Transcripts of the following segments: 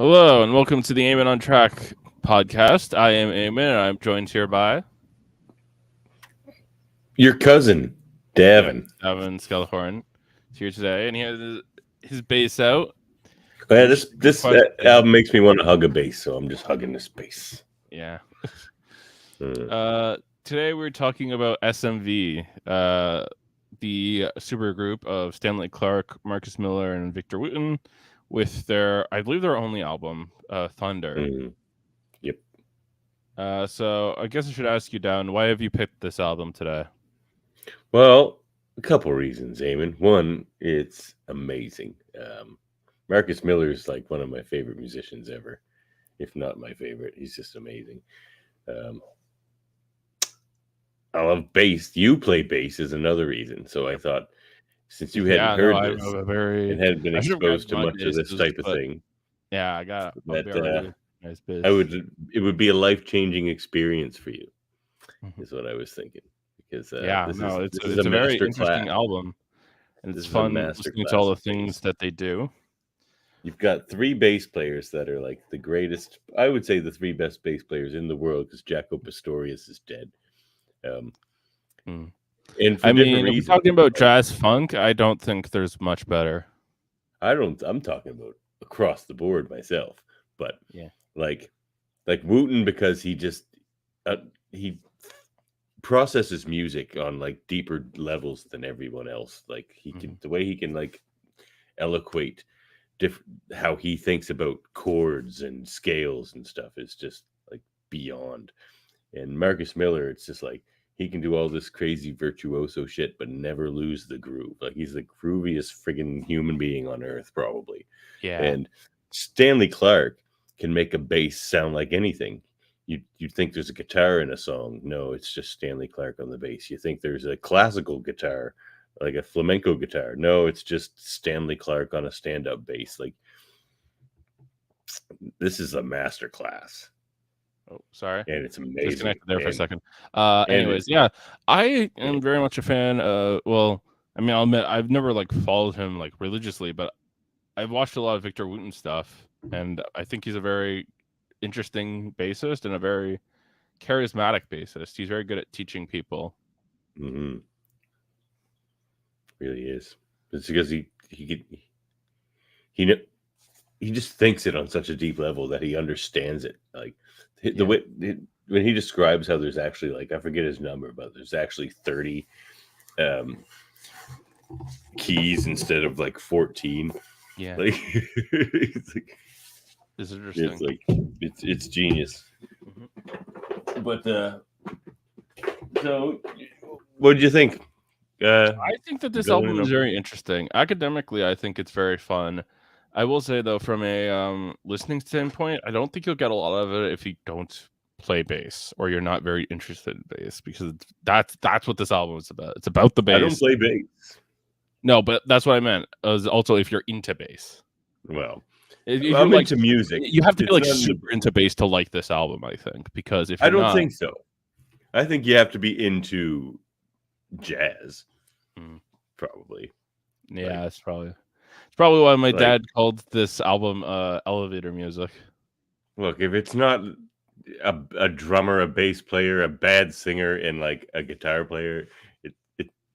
Hello and welcome to the Eamon on Track podcast. I am Eamon and I'm joined here by your cousin, Davan. Davan Skelhorn is here today, and he has his bass out. Yeah, this album makes me want to hug a bass, so I'm just hugging this bass. Yeah. Today we're talking about S.M.V, the supergroup of Stanley Clarke, Marcus Miller, and Victor Wooten, with I believe their only album, Thunder. Yep. So I guess I should ask you, Down, why have you picked this album today? Well, a couple reasons, Eamon. One, it's amazing. Marcus Miller is like one of my favorite musicians ever, if not my favorite. He's just amazing. I love bass. You play bass is another reason. So I thought, since you hadn't heard this and hadn't been exposed to much of this type of thing, yeah, I got that nice bass. It would be a life-changing experience for you. Is what I was thinking. Because it's a very interesting album, and it's fun listening to all the things that they do. You've got three bass players that are like the greatest. I would say the three best bass players in the world, because Jaco Pastorius is dead. And if we're talking about jazz funk, I don't think there's much better. I'm talking about across the board myself, but yeah, like Wooten, because he just he processes music on like deeper levels than everyone else. Like he can, the way he can like eloquate how he thinks about chords and scales and stuff is just like beyond. And Marcus Miller, it's just like he can do all this crazy virtuoso shit but never lose the groove. Like he's the grooviest friggin' human being on earth, probably. Yeah. And Stanley Clarke can make a bass sound like anything. You think there's a guitar in a song. No, it's just Stanley Clarke on the bass. You think there's a classical guitar, like a flamenco guitar. No, it's just Stanley Clarke on a stand-up bass. Like, this is a master class. Oh, sorry. And it's amazing. Disconnected there for a second. Anyways, yeah, I am very much a fan. Well, I mean, I'll admit I've never like followed him like religiously, but I've watched a lot of Victor Wooten stuff, and I think he's a very interesting bassist and a very charismatic bassist. He's very good at teaching people. Mm-hmm. Really is. It's because he just thinks it on such a deep level that he understands it. Like the way when he describes how there's actually like, I forget his number, but there's actually 30 keys instead of like 14. Yeah. Like, it's interesting. It's like it's genius. But so what did you think? I think that this album is very interesting. Academically, I think it's very fun. I will say though, from a listening standpoint, I don't think you'll get a lot of it if you don't play bass or you're not very interested in bass, because that's what this album is about. It's about the bass. I don't play bass. No, but that's what I meant. Also, if you're into bass. Well, if I'm like, into music. You have to be like super into bass to like this album, I think. Because if you're don't think so. I think you have to be into jazz. Probably. Yeah, it's probably why my dad called this album elevator music. Look, if it's not a drummer, a bass player, a bad singer, and like a guitar player,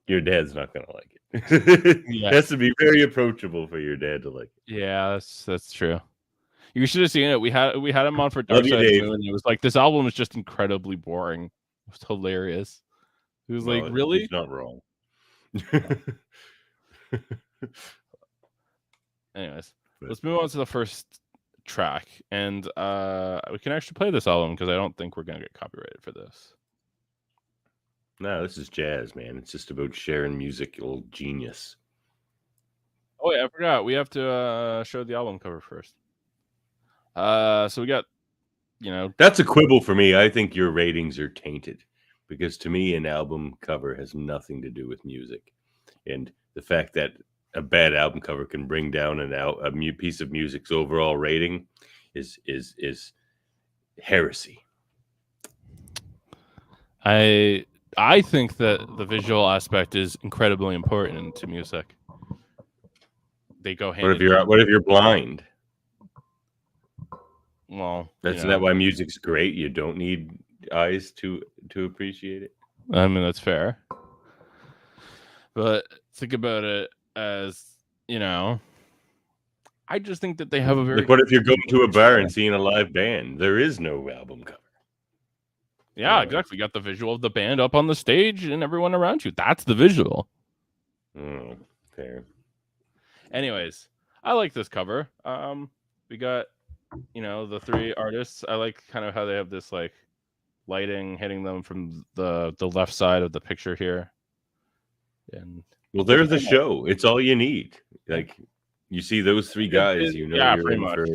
your dad's not gonna like it. It has to be very approachable for your dad to like it. Yeah, that's true. You should have seen it. We had him on for Dark Side of the Moon, and it was like, this album is just incredibly boring. It was hilarious. He was like, really? He's not wrong. Anyways, let's move on to the first track, and we can actually play this album because I don't think we're gonna get copyrighted for this. No, this is jazz, man. It's just about sharing musical genius. Oh yeah, I forgot. We have to show the album cover first. So we got, that's a quibble for me. I think your ratings are tainted, because to me, an album cover has nothing to do with music, and the fact that a bad album cover can bring down a piece of music's overall rating is heresy. I think that the visual aspect is incredibly important to music. They go hand in hand. What if you're blind? Well, isn't that why music's great? You don't need eyes to appreciate it. I mean, that's fair. But think about it as, I just think that they have a very... Like, what if you're going to a bar and seeing a live band? There is no album cover. Yeah, exactly. You got the visual of the band up on the stage and everyone around you. That's the visual. Fair. Anyways, I like this cover. We got, the three artists. I like kind of how they have this like lighting hitting them from the left side of the picture here. And well, there's the show. It's all you need. Like, you see those three guys, you're in much. for.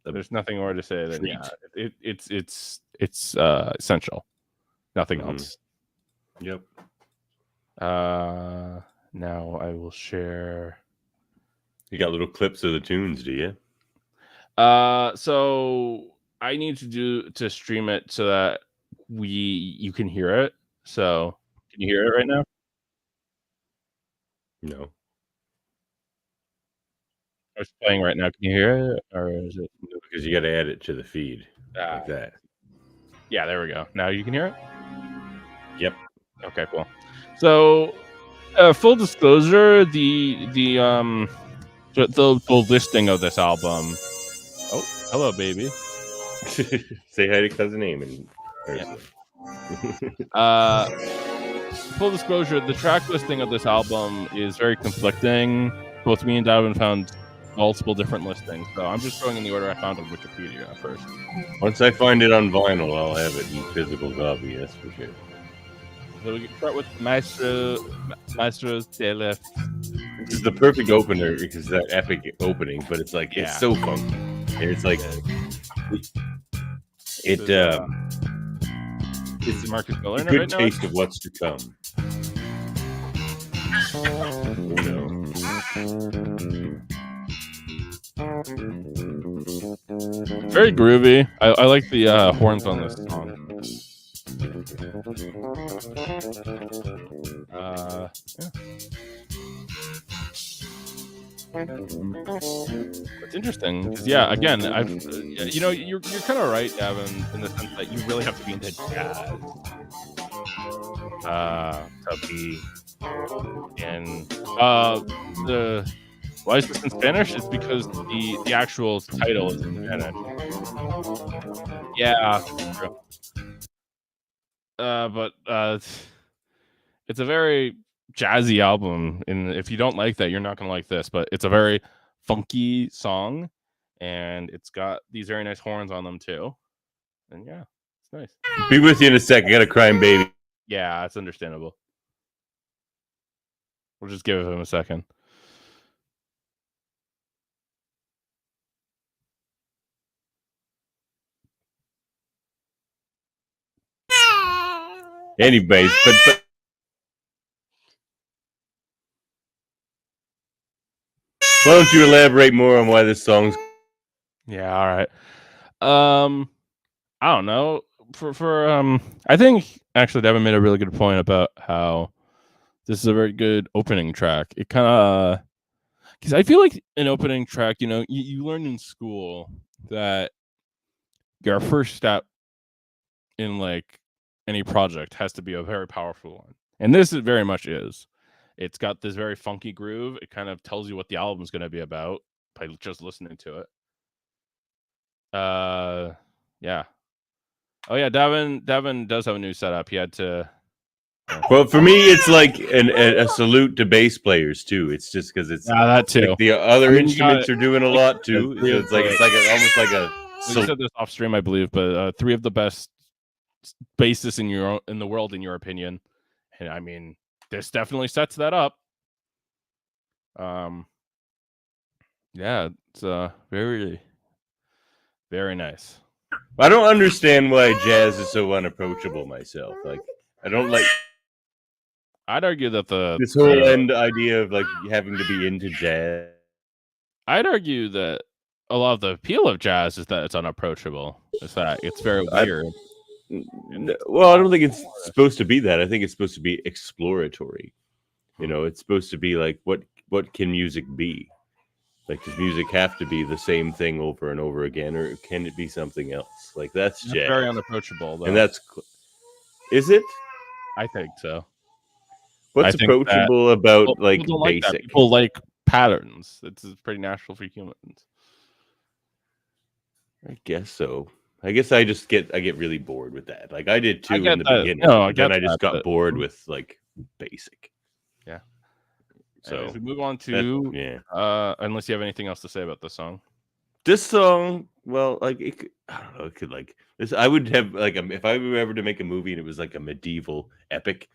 There's nothing more to say than it's essential. Nothing else. Yep. Now I will share. You got little clips of the tunes, do you? So I need to stream it so that you can hear it. So can you hear it right now? No. It's playing right now. Can you hear it, or is it? Because you got to add it to the feed like that. Yeah, there we go. Now you can hear it. Yep. Okay, cool. So, full disclosure, the listing of this album. Oh, hello, baby. Say hi to cousin Eamon. Yeah. Full disclosure, the track listing of this album is very conflicting. Both me and Davan found multiple different listings, so I'm just going in the order I found on Wikipedia first. Once I find it on vinyl, I'll have it in physical copy, that's for sure. So we start with Maestro's Day Left. This is the perfect opener because that epic opening, but it's like it's so funky. It's like it's Marcus Miller. A good taste of what's to come. Very groovy. I like the horns on this song. It's interesting because again, you're kind of right, Davan, in the sense that you really have to be into jazz to be in why is this in Spanish? It's because the actual title is in Spanish. Yeah, true. But it's a very jazzy album, and if you don't like that, you're not gonna like this. But it's a very funky song, and it's got these very nice horns on them too. And yeah, it's nice. Be with you in a sec. I got a crying baby. Yeah, it's understandable. We'll just give him a second. Anyways, but why don't you elaborate more on why this song's? Yeah, all right. I don't know. For I think actually Davan made a really good point about how this is a very good opening track. It kind of because I feel like an opening track, you learn in school that your first step in like any project has to be a very powerful one, and this very much is. It's got this very funky groove. It kind of tells you what the album's going to be about by just listening to it. Yeah. Oh yeah, Davan does have a new setup. He had to. Well, for me, it's like a salute to bass players too. It's just because it's that too. Like the other instruments are doing a lot too. So it's like almost like a. You said this off stream, I believe, but 3 of the best bassists in the world, in your opinion, and I mean, this definitely sets that up. Yeah, it's very, very nice. I don't understand why jazz is so unapproachable myself. Like, I don't like. I'd argue that this whole idea of like having to be into jazz. I'd argue that a lot of the appeal of jazz is that it's unapproachable. It's that it's very weird. Well, I don't think it's supposed to be that. I think it's supposed to be exploratory. It's supposed to be like what can music be? Like, does music have to be the same thing over and over again, or can it be something else? Like, that's jazz. Very unapproachable, though. And is it? I think so. What's approachable about like people basic? Like that. People like patterns. It's pretty natural for humans. I guess so. I guess I get really bored with that. Like I did too in the beginning. No, then I just got bored with like basic. Yeah. So anyways, we move on to unless you have anything else to say about this song. This song, well, like I don't know, it could like this. I would have like if I were ever to make a movie and it was like a medieval epic,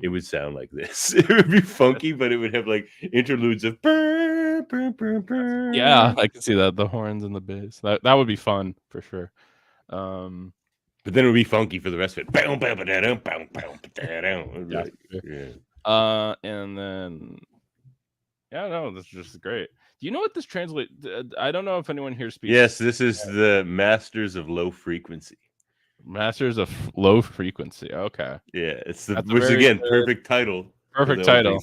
it would sound like this. It would be funky, but it would have like interludes of burr, burr, burr, burr. Yeah, I can see that, the horns and the bass. That would be fun for sure. But then it would be funky for the rest of it. And then this is just great. Do you know what this translates? I don't know if anyone here speaks. Yes, this is the Masters of Low Frequency. Masters of Low Frequency. Okay. Yeah, it's the which again perfect title. Perfect title.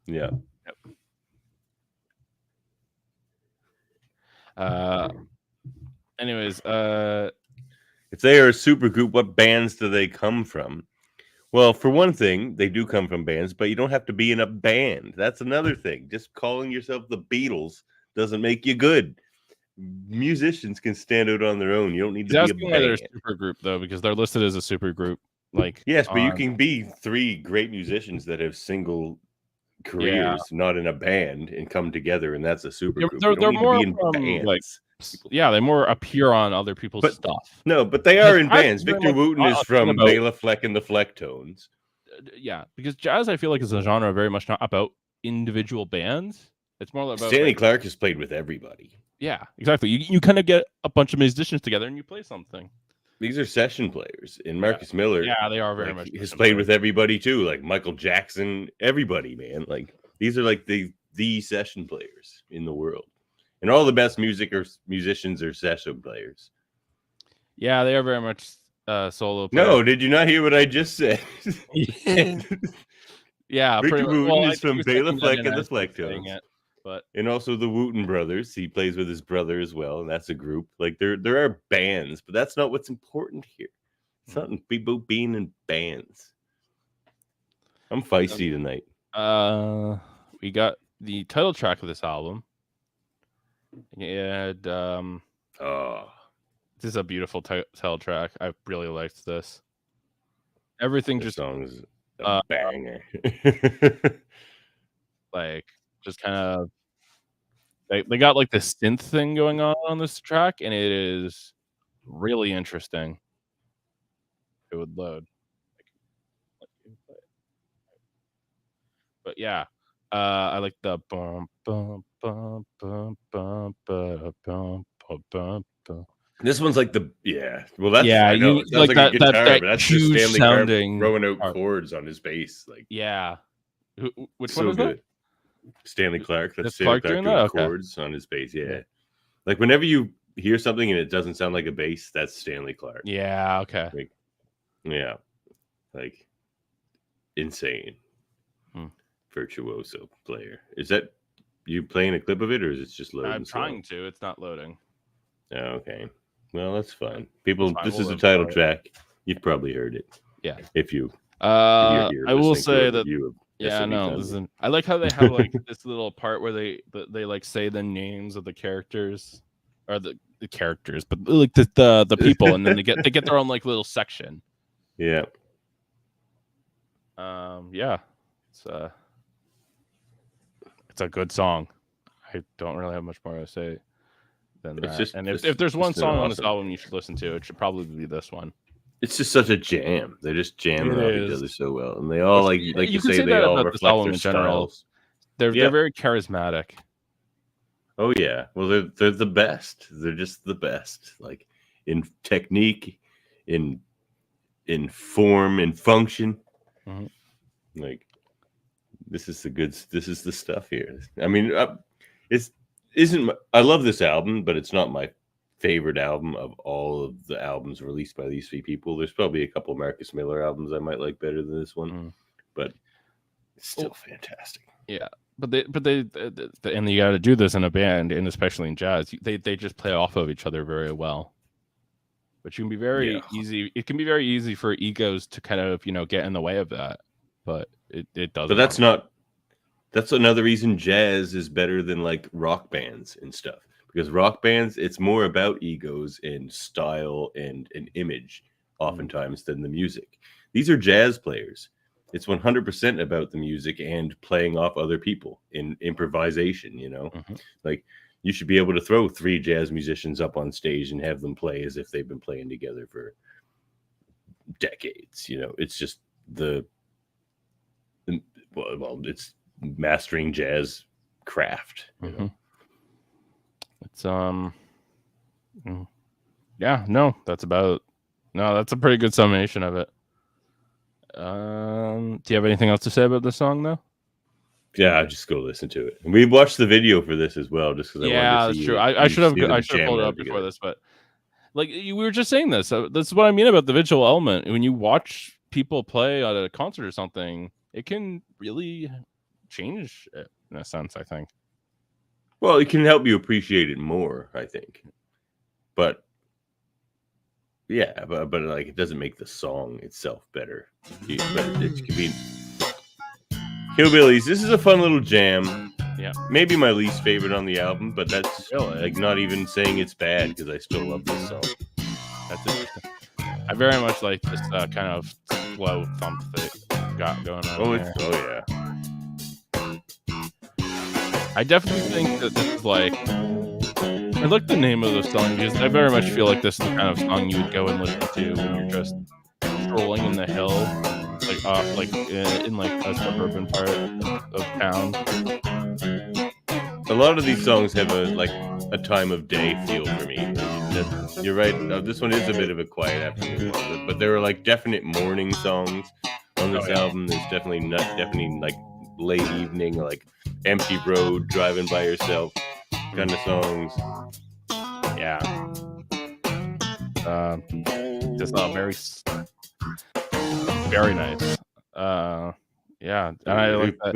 Yeah. Yep. Anyways, if they are a supergroup, what bands do they come from? Well, for one thing, they do come from bands, but you don't have to be in a band. That's another thing. Just calling yourself the Beatles doesn't make you good. Musicians can stand out on their own. You don't need to be a band. They're a supergroup though, because they're listed as a supergroup. Like yes, but you can be three great musicians that have single careers, not in a band, and come together, and that's a supergroup. They're more like they more appear on other people's stuff. No, but they are in bands. Victor Wooten is from Bela Fleck and the Flecktones. Yeah, because jazz, I feel like, is a genre very much not about individual bands. It's more about Stanley Clarke has played with everybody. Yeah, exactly. You kind of get a bunch of musicians together and you play something. These are session players. And Marcus Miller, they are very much. Has played with everybody too, like Michael Jackson. Everybody, man. Like these are like the session players in the world. And all the best musicians are session players. Yeah, they are very much solo players. No, did you not hear what I just said? Yeah, Victor Wooten is from Bela Fleck and the Flecktones. And also the Wooten brothers. He plays with his brother as well, and that's a group. Like there are bands, but that's not what's important here. It's not people being in bands. I'm feisty tonight. We got the title track of this album. And this is a beautiful title track. I really liked this. Everything this just song is a banger. Like just kind of they got like this synth thing going on this track, and it is really interesting. It would load. But yeah, I like the bum bum bum bum bum bum bum bum. This one's like well, that's I know. It sounds like a guitar, but that's just Stanley Clarke throwing out chords on his bass. Like which one is that? Stanley Clarke. That's Stanley Clarke doing chords on his bass. Yeah, like whenever you hear something and it doesn't sound like a bass, that's Stanley Clarke. Yeah. Okay. Like insane. Virtuoso player. Is that you playing a clip of it, or is it just loading? I'm trying to. It's not loading. Oh, okay. Well, that's fine. People, this is a title track. You've probably heard it. Yeah. If you, I will say that. I like how they have like this little part where they like say the names of the characters, or the characters, but like the people, and then they get their own like little section. Yeah. Yeah. It's a good song. I don't really have much more to say than that. And if there's one song on this album you should listen to, it should probably be this one. It's just such a jam. They're just jamming off each other so well, and they all like you say they all reflect their styles. They're very charismatic. Oh yeah, well they're the best. They're just the best, like in technique, in form, in function. Mm-hmm. Like this is the stuff here. I mean, I love this album, but it's not my favorite album of all of the albums released by these three people. There's probably a couple Marcus Miller albums I might like better than this one, but it's still fantastic. Yeah. but they and you got to do this in a band, and especially in jazz, they just play off of each other very well. Which can be very easy. It can be very easy for egos to kind of, get in the way of that, but it doesn't. But that's another reason jazz is better than like rock bands and stuff, because rock bands, it's more about egos and style and an image oftentimes than the music. These are jazz players. It's 100% about the music and playing off other people in improvisation, like you should be able to throw 3 jazz musicians up on stage and have them play as if they've been playing together for decades. It's just it's mastering jazz craft. It's yeah, no, that's a pretty good summation of it. Do you have anything else to say about the song though? Yeah, I'll just go listen to it. And we watched the video for this as well, just because I wanted to see. That's true. I should have pulled it up before this, but like we were just saying this. This is what I mean about the visual element. When you watch people play at a concert or something, it can really change it in a sense, I think. Well, it can help you appreciate it more, I think. But yeah, but like it doesn't make the song itself better. But it can be Hillbillies. This is a fun little jam. Yeah, maybe my least favorite on the album, but that's like not even saying it's bad because I still love this song. That's interesting. I very much like this kind of slow thump that got going on. Yeah. I definitely think that this is like, I like the name of the song because I very much feel like this is the kind of song you would go and listen to when you're just strolling in the hill, like off, like in like a suburban part of town. A lot of these songs have a time of day feel for me. You're right. This one is a bit of a quiet afternoon one, but there are like definite morning songs on this album. There's definitely like late evening, like empty road, driving by yourself kind of songs. Yeah. Just very nice. Yeah, and I like that.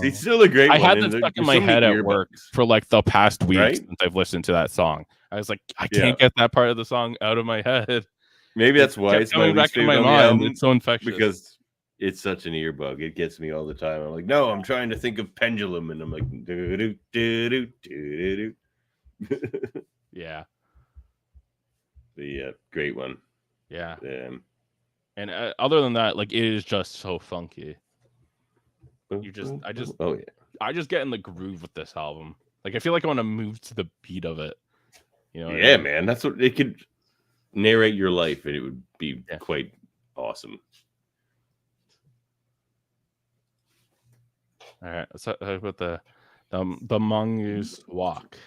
It's still a great one. I had that stuck in my head at work for like the past week since I've listened to that song. I was like, I can't get that part of the song out of my head. Maybe that's why it's my least favorite on the album. It's so infectious because it's such an earbug. It gets me all the time. I'm like, no, I'm trying to think of Pendulum, and I'm like, yeah. The great one. Yeah. And other than that, like it is just so funky. I just get in the groove with this album. Like I feel like I want to move to the beat of it. Yeah, man. That's what it could narrate your life, and it would be quite awesome. All right, let's talk about the Mongoose Walk.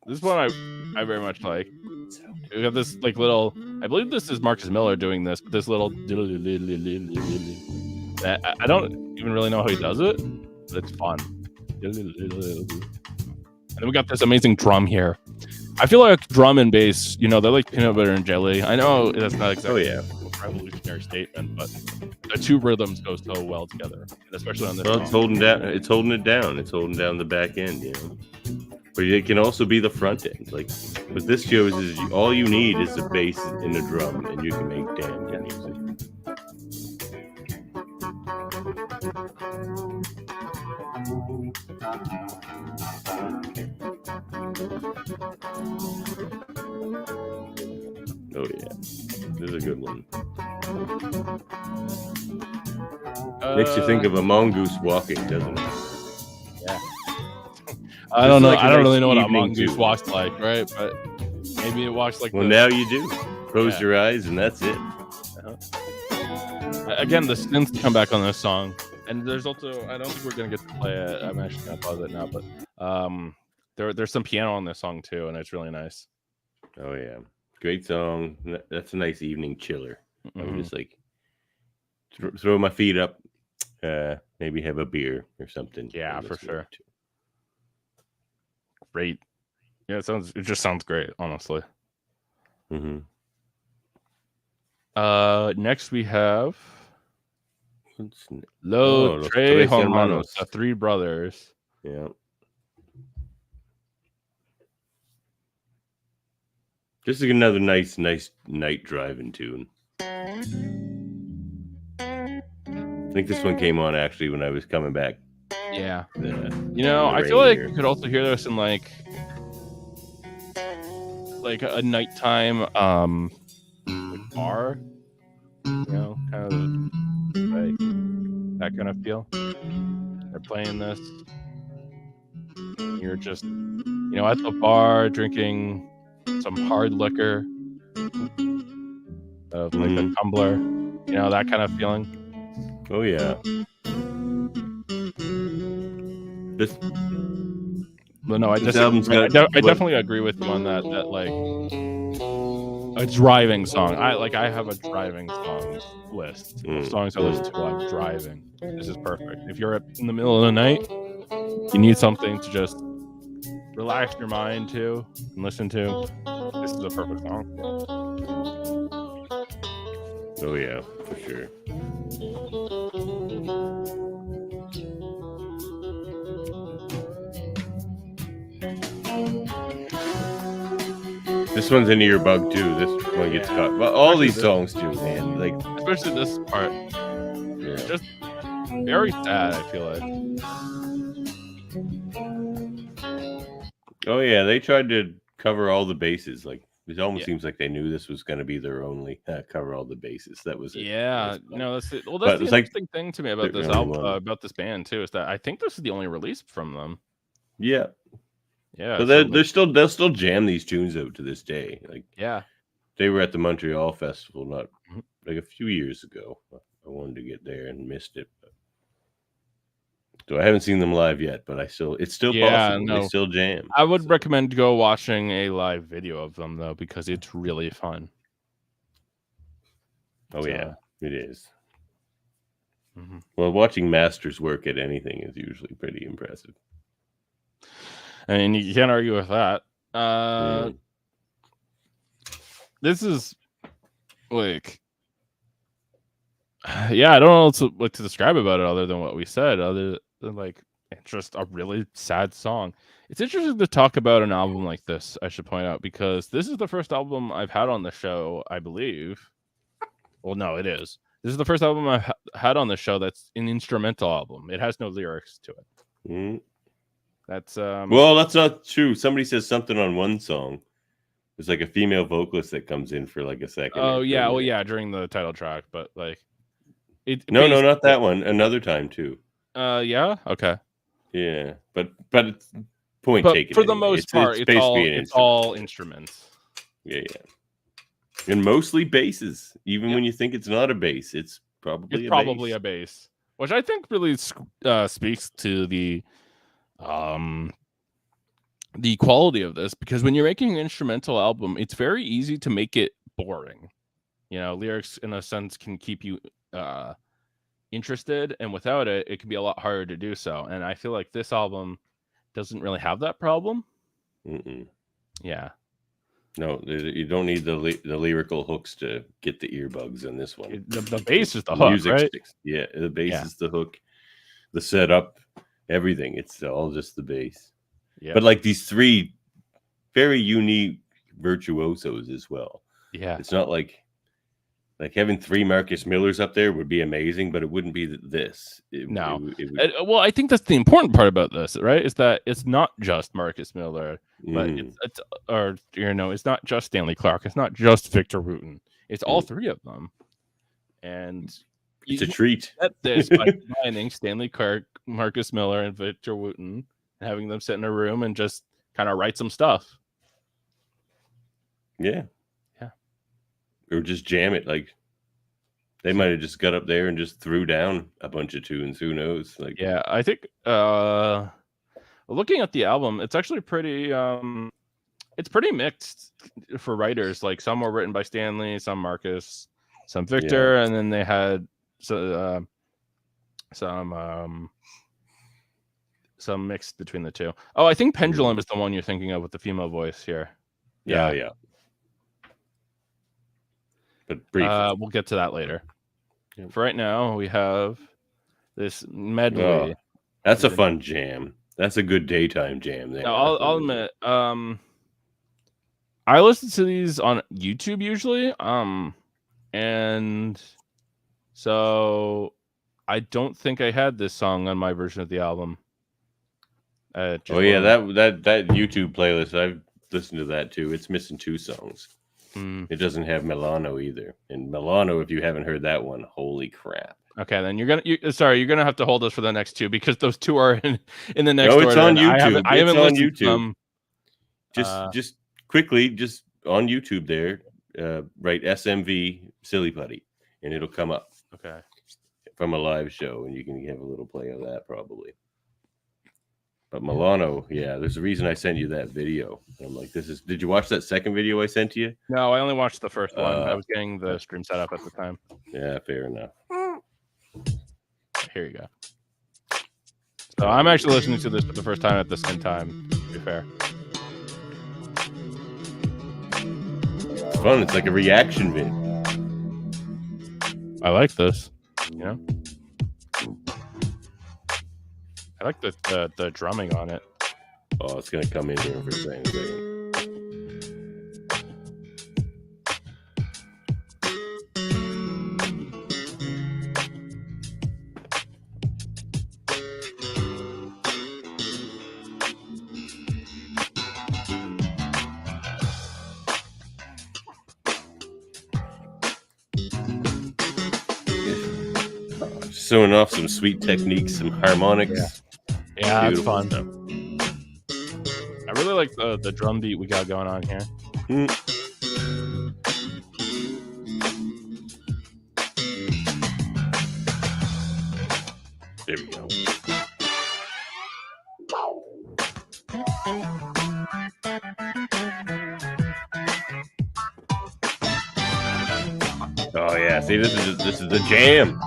This one I very much like. We have this like little. I believe this is Marcus Miller doing this. This little. I don't even really know how he does it, but it's fun. And then we got this amazing drum here. I feel like drum and bass, they're like peanut butter and jelly. I know that's not exactly a revolutionary statement, but the two rhythms go so well together, especially on this. Well, it's holding it down. It's holding down the back end, But it can also be the front end. Like what this shows is all you need is a bass and a drum, and you can make damn good music. Oh yeah, this is a good one. Makes you think of a mongoose walking, doesn't it? Yeah. I don't know. I don't really know what a mongoose walks like, right? But maybe it walks like. Well, now you do. Close your eyes, and that's it. Again, the synths come back on this song, and there's also. I don't think we're gonna get to play it. I'm actually gonna pause it now, but there's some piano on this song too, and it's really nice. Oh yeah, great song. That's a nice evening chiller. I'm just like throw my feet up, maybe have a beer or something. Yeah, for sure. Great. Yeah, it just sounds great, honestly. Next we have Los Tres Hermanos, the three brothers. Yeah. Just like another nice night driving tune. I think this one came on actually when I was coming back. Yeah. I feel like you could also hear this in like a nighttime bar. Kind of like that kind of feel. They're playing this. You're just at the bar drinking some hard liquor of like a tumbler, that kind of feeling. Oh yeah. But no, I definitely agree with you on that. That like a driving song. I have a driving songs list of songs I listen to while I'm driving. This is perfect. If you're in the middle of the night, you need something to just relax your mind to and listen to. This is a perfect song. Oh yeah, for sure. This one's an earbug too. This one gets caught. Well, all these songs too, man. Like especially this part. Yeah. Just very sad, I feel like. Oh yeah, they tried to cover all the bases. Like it almost seems like they knew this was going to be their only cover all the bases. That was it. Yeah, that's it. Well, that's the interesting thing to me about this album, about this band too, is that I think this is the only release from them. Yeah. Yeah, but they'll still jam these tunes out to this day. Like they were at the Montreal Festival not like a few years ago. I wanted to get there and missed it. So I haven't seen them live yet, but it's still possible. No. They still jam. I would recommend go watching a live video of them though, because it's really fun. Oh yeah, it is. Mm-hmm. Well, watching masters work at anything is usually pretty impressive. I mean, you can't argue with that. This is like, I don't know what to describe about it other than what we said. Other than like, it's just a really sad song. It's interesting to talk about an album like this, I should point out, because this is the first album I've had on the show, I believe. Well, no, it is. This is the first album I've had on the show that's an instrumental album. It has no lyrics to it. Mm-hmm. That's well, that's not true. Somebody says something on one song. There's like a female vocalist that comes in for like a second. Oh yeah, well yeah, during the title track, but like no, not that one. Another time too. Yeah, okay. Yeah, but it's point taken. For the most part, it's all instruments. Yeah. And mostly basses. Even when you think it's not a bass, it's probably a bass, which I think really speaks to the quality of this, because when you're making an instrumental album, it's very easy to make it boring. Lyrics in a sense can keep you interested, and without it, it can be a lot harder to do so. And I feel like this album doesn't really have that problem. Yeah. No, you don't need the lyrical hooks to get the earbugs in this one. The bass is the hook, right? Yeah, the bass is the hook. The setup, everything. It's all just the bass. Yeah. But like these three very unique virtuosos as well. Yeah. It's not like having three Marcus Millers up there would be amazing, but it wouldn't be this. Well, I think that's the important part about this, right? Is that it's not just Marcus Miller, but it's not just Stanley Clarke. It's not just Victor Wooten. It's all three of them. And it's a treat. At this by combining Stanley Clarke, Marcus Miller, and Victor Wooten, and having them sit in a room and just kind of write some stuff. Yeah. Or just jam it. Like they might have just got up there and just threw down a bunch of tunes. Who knows? Like, yeah, I think looking at the album, it's actually pretty it's pretty mixed for writers. Like some were written by Stanley, some Marcus, some Victor, and then they had some mixed between the two. Oh, I think Pendulum is the one you're thinking of with the female voice here. Yeah. But briefly. We'll get to that later. For right now, we have this medley. That's a fun jam. That's a good daytime jam there. Now, I'll admit, I listen to these on YouTube usually, and so I don't think I had this song on my version of the album. That YouTube playlist, I've listened to that too. It's missing 2 songs. It doesn't have Milano either. And Milano, if you haven't heard that one, holy crap. Okay, then you're gonna have to hold us for the next 2 because those 2 are in the next order. No, it's on YouTube. I haven't on listened YouTube. to them. Just quickly, just on YouTube there, write S.M.V. Silly Putty, and it'll come up. Okay. From a live show, and you can have a little play of that probably. But Milano, there's a reason I sent you that video. I'm like, did you watch that second video I sent to you? No, I only watched the first one. I was getting the stream set up at the time. Yeah, fair enough. Here you go. So I'm actually listening to this for the first time at the same time, to be fair. It's fun. It's like a reaction vid. I like this. Yeah. I like the drumming on it. Oh, it's gonna come in here for a second. Showing off some sweet techniques, some harmonics. Yeah, that's fun. Stuff. I really like the drum beat we got going on here. There we go. Oh yeah, see, this is the jam.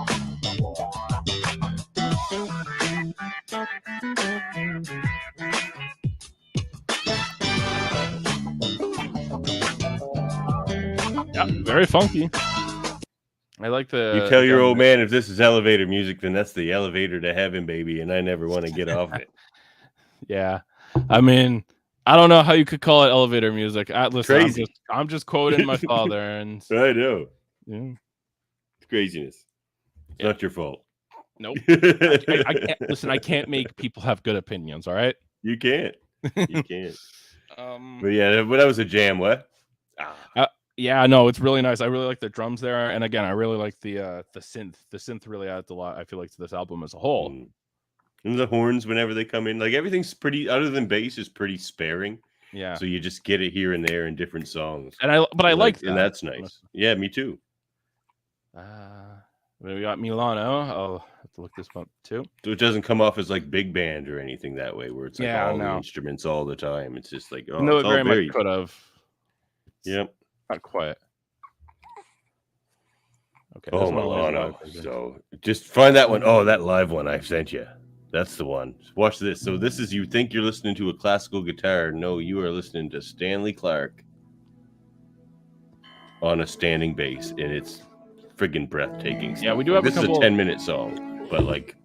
Yeah, very funky. I like the. You tell your old man if this is elevator music, then that's the elevator to heaven, baby, and I never want to get off it. Yeah, I mean, I don't know how you could call it elevator music. Listen, crazy. I'm just quoting my father, and I know. Yeah. It's craziness. It's not your fault. Nope. I can't listen. I can't make people have good opinions. All right. You can't. You can't. But yeah, but that was a jam. What? Yeah, no, it's really nice. I really like the drums there, and again, I really like the synth. The synth really adds a lot, I feel like, to this album as a whole. And the horns, whenever they come in, like everything's pretty. Other than bass, is pretty sparing. Yeah. So you just get it here and there in different songs. And I like that. And that's nice. Yeah, me too. We got Milano. I'll have to look this one too. So it doesn't come off as like big band or anything that way, where it's like all the instruments all the time. It's just like, no, it very much could have. Yep. Not quite. Okay. Oh, Milano. So just find that one. Oh, that live one I sent you. That's the one. Watch this. So this is, you think you're listening to a classical guitar. No, you are listening to Stanley Clarke on a standing bass, and it's friggin' breathtaking stuff. Yeah, we do have this is a 10-minute song, but like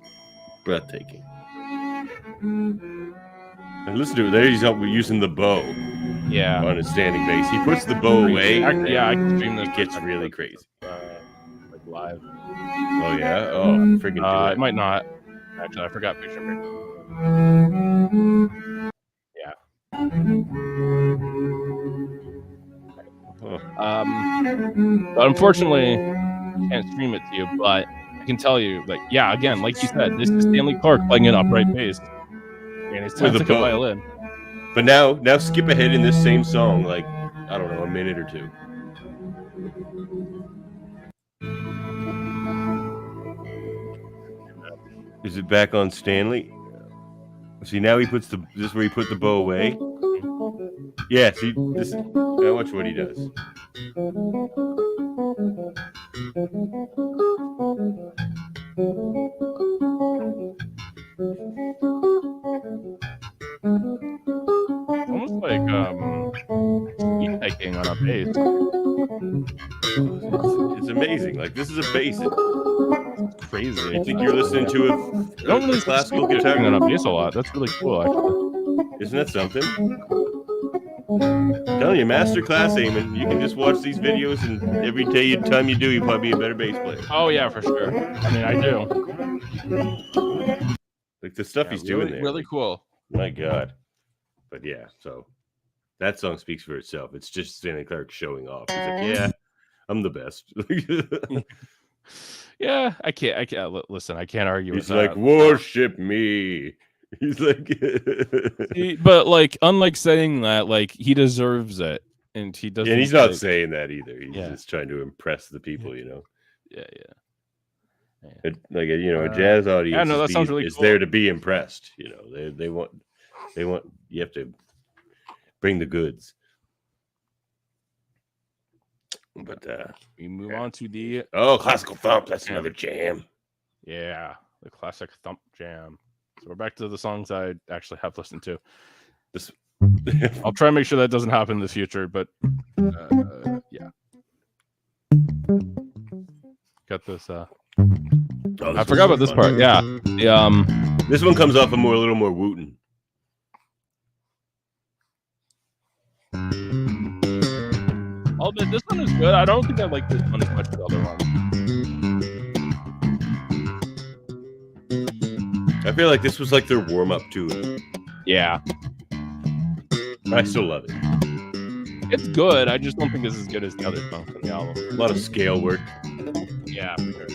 breathtaking. And listen to it. There he's using the bow. Yeah. On his standing bass. He puts the bow away. I can stream this. It gets really crazy. Like live. Oh yeah? Oh, friggin' it might not. Actually, I forgot picture break. Yeah. But unfortunately, I can't stream it to you, but I can tell you, like, yeah, again, like you said, this is Stanley Clarke playing an upright bass. And it's like a violin. But now skip ahead in this same song, like, I don't know, a minute or two. Is it back on Stanley? See, now he puts this is where he put the bow away. Yeah, see, now watch what he does. Almost like hiking on a bass. It's amazing. Like, this is a bass. crazy. I think you're listening to a classical guitar on a bass a lot. That's really cool, actually. Isn't that something? I'm telling you, masterclass, Eamon. You can just watch these videos, and every time you do, you'll probably be a better bass player. Oh yeah, for sure. I mean, I do. Like the stuff he's doing there. Really cool. My God. But yeah, so that song speaks for itself. It's just Stanley Clarke showing off. He's like, yeah, I'm the best. Yeah, I can't listen. I can't argue with that. He's like, worship me. He's like, but like, unlike saying that, like he deserves it, and he doesn't. And he's not saying that either. He's just trying to impress the people, you know. Yeah. Like a jazz audience. That sounds really is cool. there to be impressed. You know, they want. You have to bring the goods. But we move on to the classical thump. That's another jam. Yeah, the classic thump jam. So we're back to the songs I actually have listened to. I'll try and make sure that doesn't happen in the future, but yeah. Got this. I forgot about this part. Yeah. This one comes off a little more Wooten. I'll admit, this one is good. I don't think I like this one as much as the other one. I feel like this was like their warm-up to it. Yeah. I still love it. It's good. I just don't think it's as good as the other songs on the album. A lot of scale work. Yeah, for sure.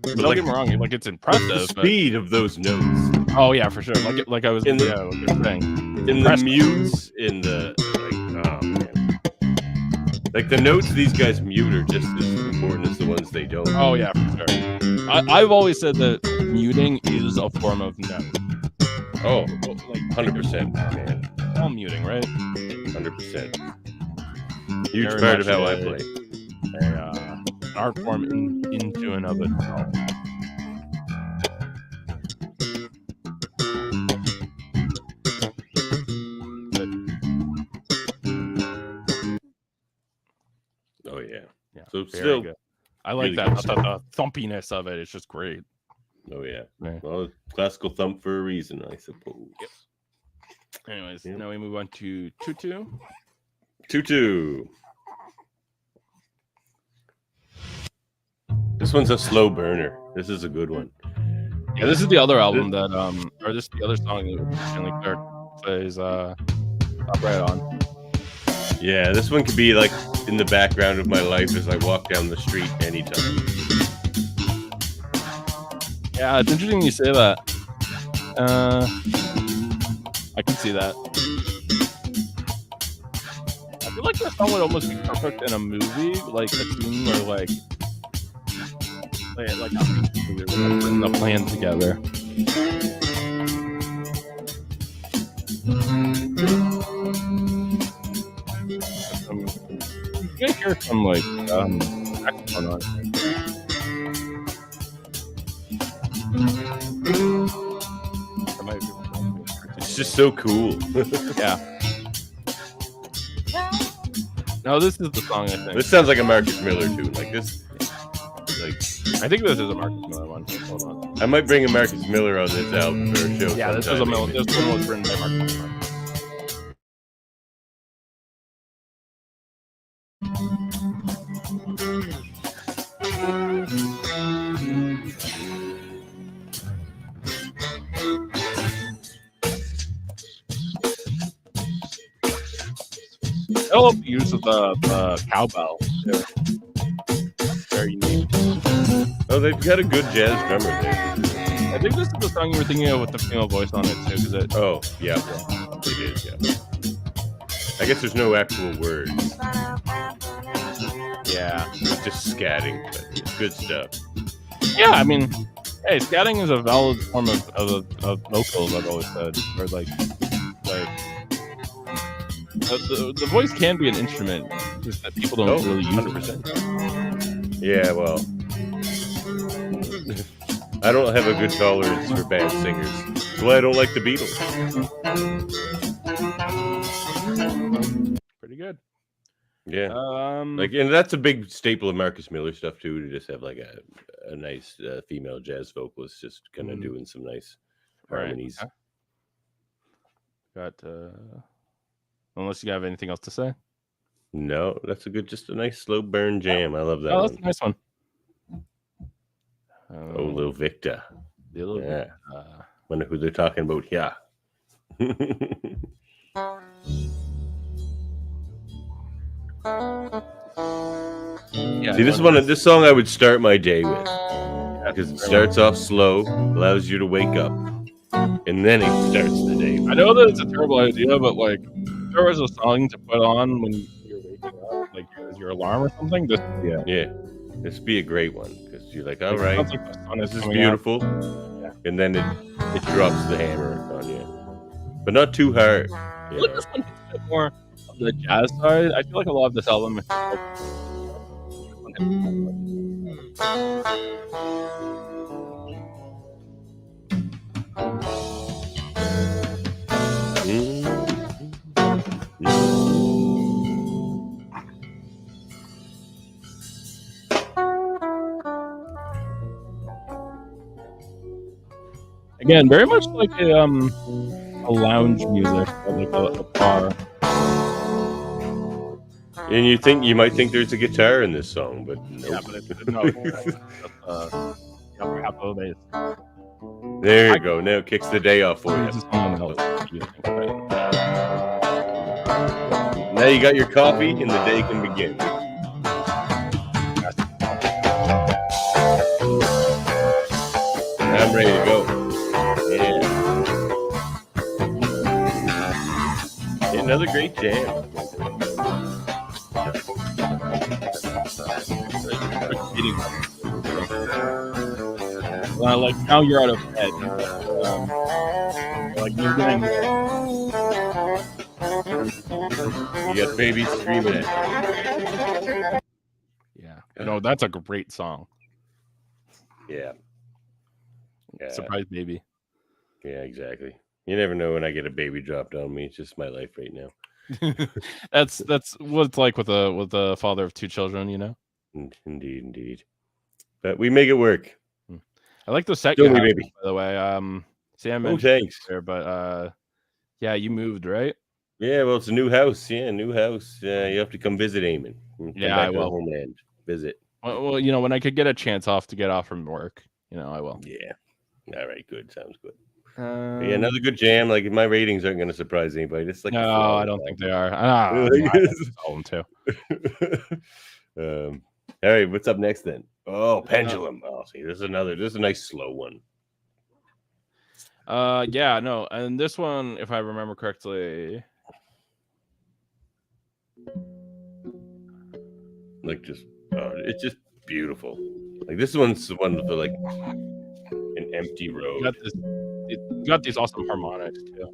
But don't get me wrong, like it's impressive. The speed of those notes. Oh yeah, for sure. Like I was saying. In the mutes, in the like the notes these guys mute are just as important as the ones they don't. Oh yeah, for sure. I've always said that muting is a form of note. Oh, like 100%, man. All muting, right? 100%. Huge part of how I play. An art form into and of itself. Oh yeah. So still, good. I like really that. The thumpiness of it. It's just great. Oh yeah. Well, classical thump for a reason, I suppose. Yep. Anyways, now we move on to Tutu. Tutu. This one's a slow burner. This is a good one. Yeah, this is the other album that or this is the other song that Stanley Clarke plays top right on. Yeah, this one could be like in the background of my life as I walk down the street anytime. Yeah, it's interesting you say that. I can see that. I feel like this song would almost be perfect in a movie, like a scene where like a movie where they're putting the plan together. You can hear some like saxophone on it. It's just so cool. Yeah. No, this is the song, I think. This sounds like a Marcus Miller tune. Like this. Like I think this is a Marcus Miller one. Hold on. I might bring a Marcus Miller on this album for a show. Yeah, this is a Miller. This one was written by Marcus Miller. I love the use of the cowbell. Yeah. Very unique. Oh, they've got a good jazz drummer there. I think this is the song you were thinking of with the female voice on it too. Oh, yeah. It is, yeah. I guess there's no actual words. Yeah. It's just scatting, but it's good stuff. Yeah, I mean, hey, scatting is a valid form of vocals, I've always said. Or like the voice can be an instrument, just that people don't really use 100%. It. Yeah, well, I don't have a good tolerance for bad singers. That's why I don't like the Beatles. Pretty good. Yeah. And that's a big staple of Marcus Miller stuff too, to just have like a nice female jazz vocalist just kind of doing some nice harmonies. Okay. Got unless you have anything else to say. No, that's just a nice slow burn jam. I love that one. That's a nice one. Little Victor. Victor. Wonder who they're talking about here. See, this song I would start my day with, because it starts off slow, allows you to wake up, and then it starts the day. I know that it's a terrible idea, but like, if there was a song to put on when you're waking up, like as your alarm or something, this would be a great one, because you're like, all right, this is beautiful, and then it drops the hammer on you, but not too hard. I feel like this one a bit more of the jazz side. I feel like a lot of this album is again, very much like a lounge music, like a bar. And you might think there's a guitar in this song, but nope. Yeah, but it's no. Half of the bass. There you go. Now it kicks the day off for you. Now you got your coffee, and the day can begin. I'm ready to go. Yeah. Another great jam. Like now you're out of bed. Like you're getting. You got babies screaming at you. Yeah. No, that's a great song. Yeah. Surprise baby. Yeah, exactly. You never know when I get a baby dropped on me. It's just my life right now. That's what it's like with a father of two children, you know. Indeed. But we make it work. I like the set you have, baby. By the way. Sam. Oh, thanks. There, but yeah, you moved, right? Yeah, well, it's a new house. Yeah, new house. You have to come visit Eamon. Yeah, I will. Homeland. Visit. Well, you know, when I could get a chance off to get off from work, you know, I will. Yeah. All right. Good. Sounds good. Yeah, another good jam. Like my ratings aren't going to surprise anybody. It's like no, I don't think they are. I them too. All right. What's up next then? Oh, Pendulum. Oh, see, this is a nice slow one. Yeah, no, and this one, if I remember correctly, like it's just beautiful. Like this one's the one for like an empty road. You got these awesome harmonics too.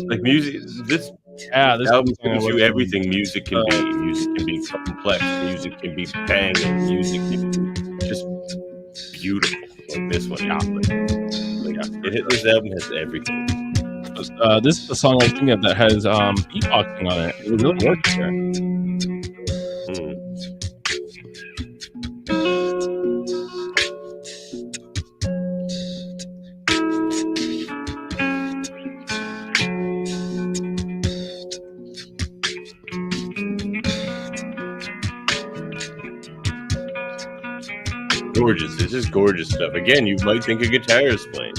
Like music. This album gives you everything music can be. Music can be complex. Music can be banging. Music can be just beautiful. Like this one. This album has everything. This is the song I think of that has beatboxing on it. It really works here. Gorgeous. This is gorgeous stuff. Again, you might think a guitar is playing.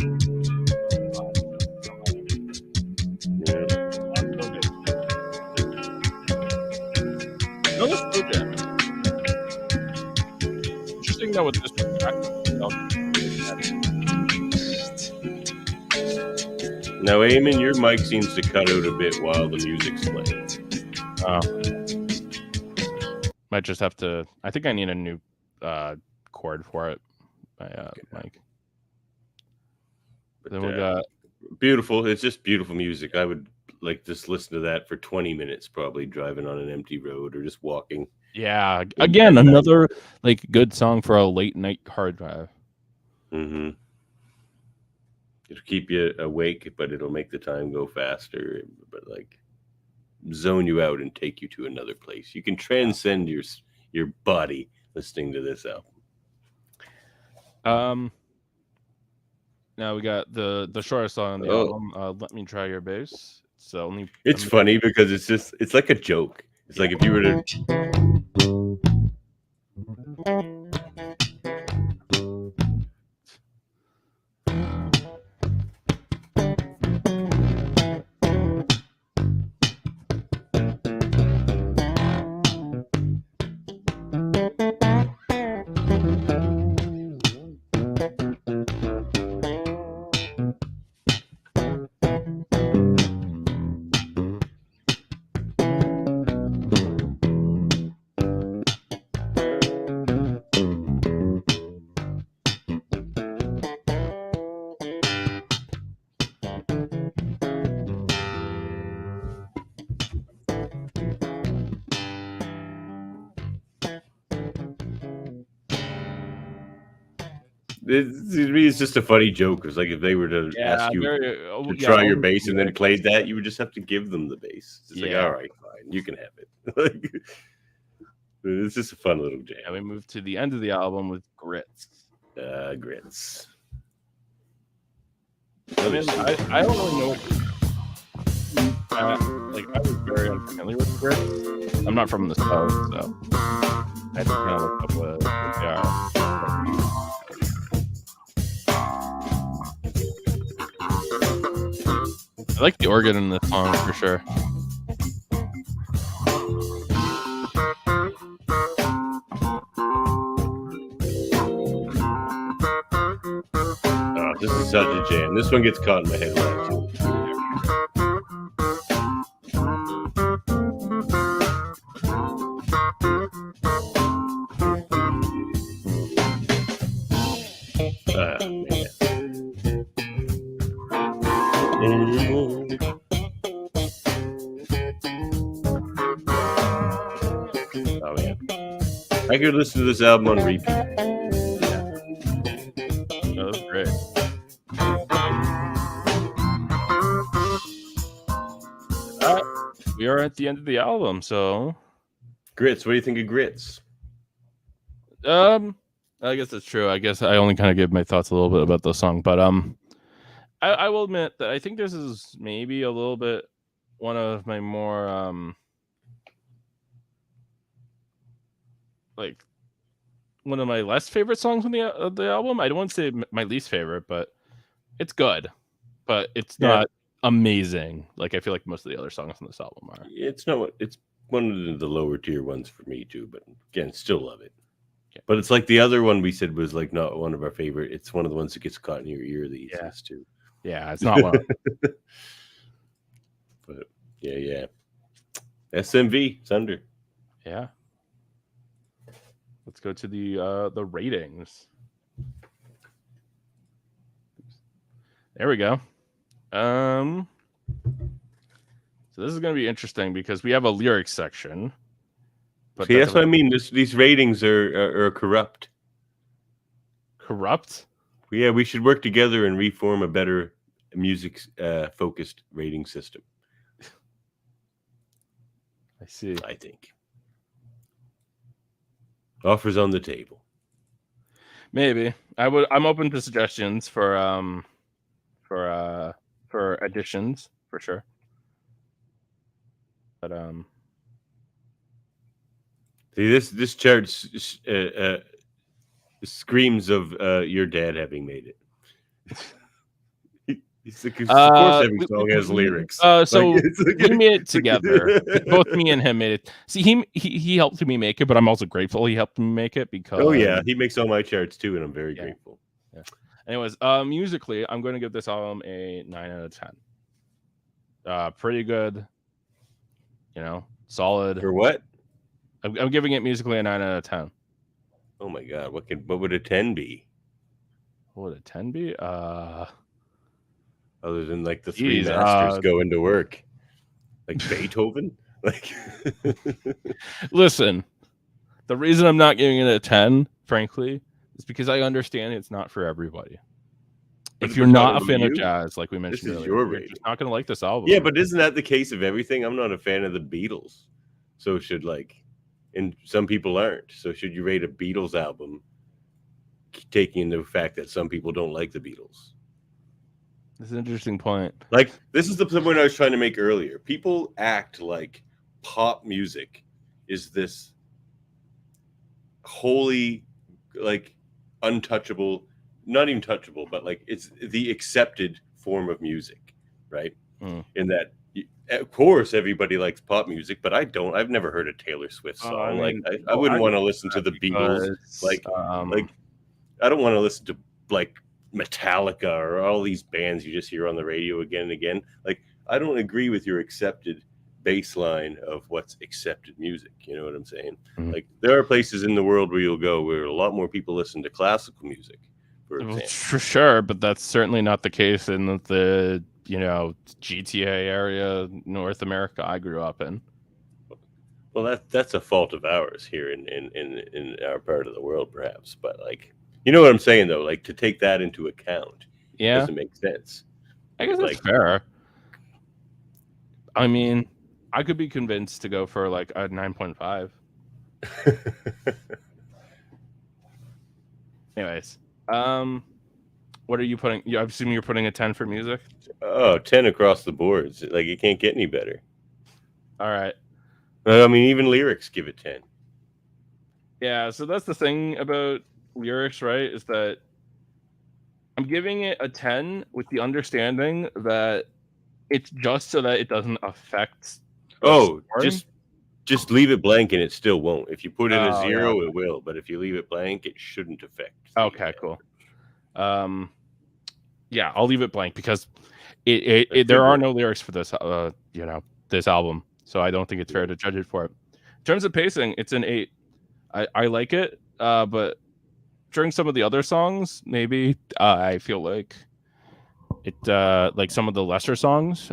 Interesting that with this track. Now, Eamon, your mic seems to cut out a bit while the music's playing. Might just have to. I think I need a new cord for it. My mic. But then we got beautiful. It's just beautiful music. I would like just listen to that for 20 minutes, probably driving on an empty road or just walking. Yeah, again, another like good song for a late night hard drive. Mm-hmm. It'll keep you awake, but it'll make the time go faster. But like zone you out and take you to another place. You can transcend your body listening to this album. Now we got the shortest song on the album. Let Me Try Your Bass. It's funny because it's like a joke. It's like if you were to. It's just a funny joke. It's like if they were to ask you to try your bass and then played that, you would just have to give them the bass. It's like, all right, fine, you can have it. It's just a fun little jam. And we move to the end of the album with Grits. Grits. I mean, I don't really know. Like, I was very unfamiliar with Grits. I'm not from the South, so I had to kind of look up what they are. I like the organ in this song for sure. Oh, this is such a jam. This one gets caught in my head a lot too. Oh man, I could listen to this album on repeat. Yeah, that was great. We are at the end of the album, so Grits. What do you think of Grits? I guess that's true. I guess I only kind of give my thoughts a little bit about the song, but I will admit that I think this is maybe a little bit one of my more like one of my less favorite songs on the album. I don't want to say my least favorite, but it's good, but it's not amazing. Like I feel like most of the other songs on this album are. It's one of the lower tier ones for me too, but again, still love it. Yeah. But it's like the other one we said was like not one of our favorite. It's one of the ones that gets caught in your ear the easiest too. Yeah, it's not one. But yeah. S.M.V. Thunder. Yeah. Let's go to the ratings. There we go. So this is going to be interesting because we have a lyrics section. But see, that's what I mean. These ratings are corrupt. Corrupt? Yeah, we should work together and reform a better music focused rating system. I see. I think. Offers on the table. Maybe. I'm open to suggestions for additions for sure. But see, this chart screams of your dad having made it. Of course, every song has lyrics. So we made it together. Both me and him made it. See, he helped me make it, but I'm also grateful he helped me make it because. He makes all my charts too, and I'm very grateful. Yeah. Anyways, musically, I'm going to give this album a 9 out of 10. Pretty good. Solid. For what? I'm giving it musically a 9 out of 10. Oh my god! What would a 10 be? What would a 10 be? Other than like the three masters going to work, like Beethoven. Like, listen, The reason I'm not giving it a 10, frankly, is because I understand it's not for everybody. If you're not a fan of jazz, like we mentioned earlier, you're just not going to like this album. Yeah, but isn't that the case of everything? I'm not a fan of the Beatles, so and some people aren't. So should you rate a Beatles album, taking into the fact that some people don't like the Beatles? That's an interesting point. Like, this is the point I was trying to make earlier. People act like pop music is this wholly, like, untouchable, not even touchable, but like it's the accepted form of music, right? In that, of course, everybody likes pop music, but I don't. I've never heard a Taylor Swift song. I wouldn't want to listen to the Beatles. Like I don't want to listen to like Metallica or all these bands you just hear on the radio again and again. Like, I don't agree with your accepted baseline of what's accepted music. You know what I'm saying? Like, there are places in the world where you'll go where a lot more people listen to classical music, for example. For sure, but that's certainly not the case in the GTA area, North America I grew up in. Well, that's a fault of ours here in our part of the world, perhaps. But like, you know what I'm saying, though? Like, to take that into account doesn't make sense. I guess that's fair. I mean, I could be convinced to go for like a 9.5. Anyways, what are you putting? I assume you're putting a 10 for music? Oh, 10 across the board. Like, it can't get any better. All right. I mean, even lyrics give it 10. Yeah, so that's the thing about lyrics, right? Is that I'm giving it a 10 with the understanding that it's just so that it doesn't affect. Just leave it blank and it still won't. If you put in a 0, it will. But if you leave it blank, it shouldn't affect. Okay, cool. Yeah, I'll leave it blank because there are no lyrics for this, this album. So I don't think it's fair to judge it for it. In terms of pacing, it's an 8. I like it, but during some of the other songs, maybe I feel like it, like some of the lesser songs,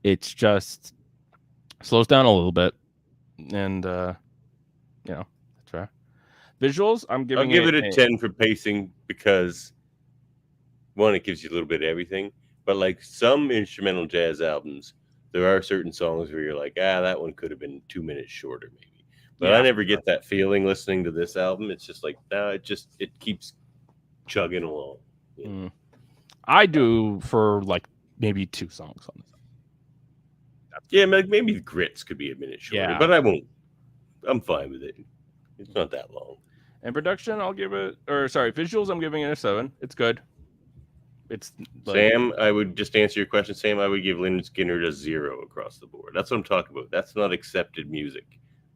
it's just slows down a little bit, and that's fair. Visuals, I'll give it a 10 for pacing because, one, it gives you a little bit of everything, but like some instrumental jazz albums, there are certain songs where you're like, that one could have been 2 minutes shorter, maybe. But I never get that feeling listening to this album. It's just like, it keeps chugging along. You know? I do for like maybe 2 songs on this. Yeah, maybe Grits could be a minute shorter, but I won't. I'm fine with it. It's not that long. And production, visuals, I'm giving it a 7. It's good. It's like, Sam, I would just answer your question, Sam. I would give Lynyrd Skynyrd a 0 across the board. That's what I'm talking about. That's not accepted music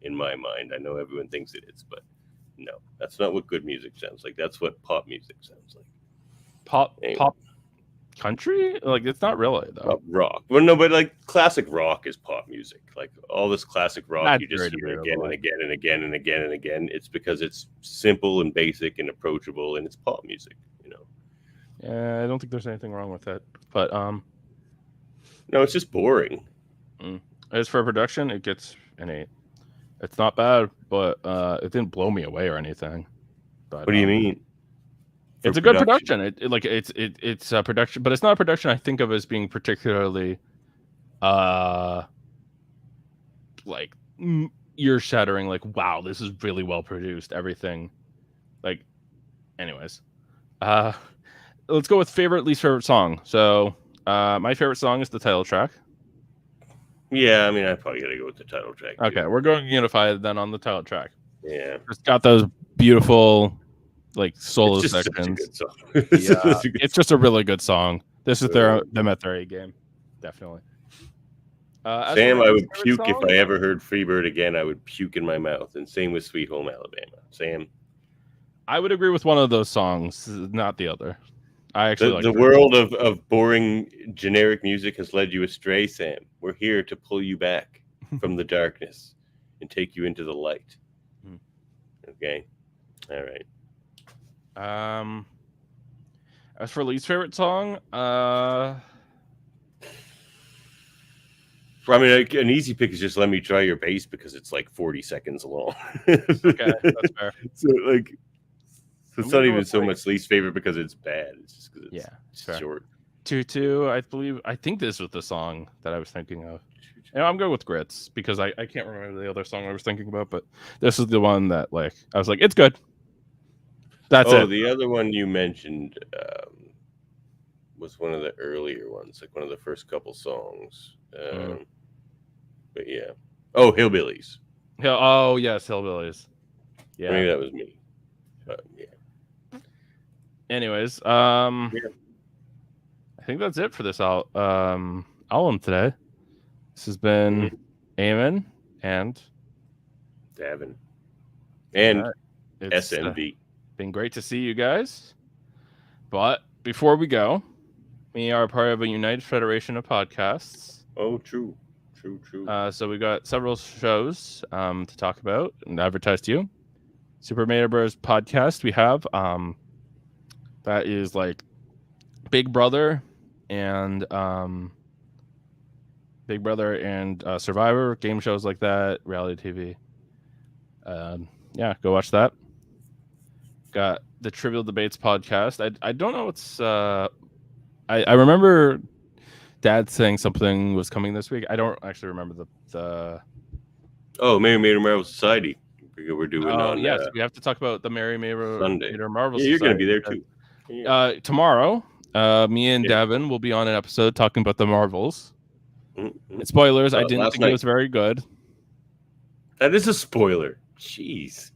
in my mind. I know everyone thinks it is, but no, that's not what good music sounds like. That's what pop music sounds like. Pop country? Like, it's not really, though. Pop rock. Well, no, but like classic rock is pop music. Like all this classic rock you just hear again and again and again and again and again. It's because it's simple and basic and approachable, and it's pop music, Yeah, I don't think there's anything wrong with that. But no, it's just boring. As for production, it gets an 8. It's not bad, but it didn't blow me away or anything. But what do you mean? It's a good production. It's a production, but it's not a production I think of as being particularly like ear-shattering. Like, wow, this is really well produced. Everything, like, anyways. Let's go with favorite, least favorite song. So, my favorite song is the title track. Yeah, I mean, I probably gotta go with the title track. Okay, we're going unified then on the title track. Yeah, it's got those beautiful, like, solo sections. It's just a really good song. This is them at their A game, definitely. Sam, I would puke if I ever heard Freebird again. I would puke in my mouth, and same with Sweet Home Alabama. Sam, I would agree with one of those songs, not the other. I actually the world of boring generic music has led you astray, Sam. We're here to pull you back from the darkness and take you into the light. Okay, all right. As for least favorite song, I mean, an easy pick is just Let Me Try Your Bass because it's like 40 seconds long. Okay, that's fair. So like, it's not even so much least favorite because it's bad. It's just because it's short. 2-2, I think this was the song that I was thinking of. I'm good with Grits because I can't remember the other song I was thinking about, but this is the one that like I was like, it's good. That's it. Oh, the other one you mentioned was one of the earlier ones, like one of the first couple songs. But yeah. Oh, Hillbillies. Oh yes, Hillbillies. Yeah, maybe that was me. But yeah. Anyways, I think that's it for this album today. This has been Eamon and Davan and S.M.V. Been great to see you guys. But before we go, we are part of a united federation of podcasts. Oh, true. So we got several shows to talk about and advertise to you. Super Mader Bros podcast we have that is like Big Brother and Survivor, game shows like that, reality TV. Yeah, go watch that. Got the Trivial Debates podcast. I don't know what's I remember Dad saying something was coming this week. I don't actually remember the Mary Mader Marvel Society. We're doing on yes, we have to talk about the Mary Mader Marvel Society. You're going to be there too. Yeah. Tomorrow, me and Davan will be on an episode talking about the Marvels. Mm-hmm. And spoilers, I didn't think it was very good. That is a spoiler. Jeez.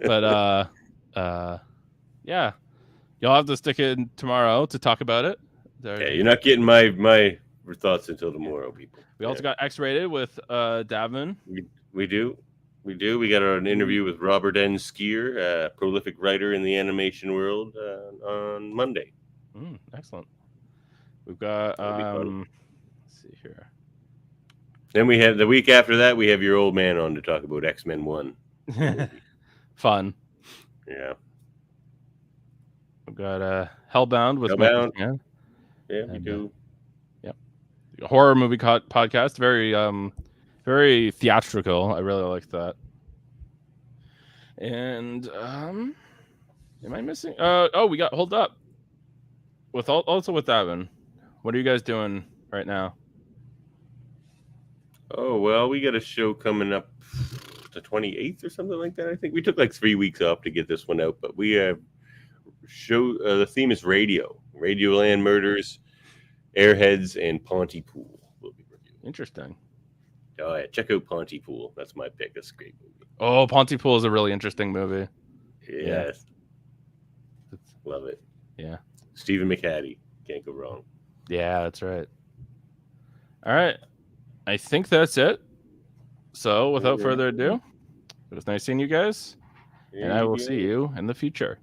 But yeah, you'll have to stick in tomorrow to talk about it. You're not getting my thoughts until tomorrow, people. We also got X-Rated with Davan. We do. We got an interview with Robert N. Skier, a prolific writer in the animation world, on Monday. Excellent. We've got let's see here. Then we have the week after that. We have your old man on to talk about X-Men 1. Fun. Yeah. We've got Hellbound with Hellbound. Yeah, we do. A horror movie podcast. Very theatrical. I really like that. And am I missing? We got Hold Up. Also with Davan. What are you guys doing right now? Oh, well, we got a show coming up the 28th or something like that. I think we took like 3 weeks off to get this one out, but we have the theme is Radioland Murders, Airheads, and Pontypool. We'll be reviewing. Interesting. Oh yeah, check out Pontypool. That's my pick. That's a great movie. Oh, Pontypool is a really interesting movie. Yes. Yeah. Love it. Yeah. Stephen McHattie. Can't go wrong. Yeah, that's right. All right. I think that's it. So without further ado, it was nice seeing you guys. And I will see you in the future.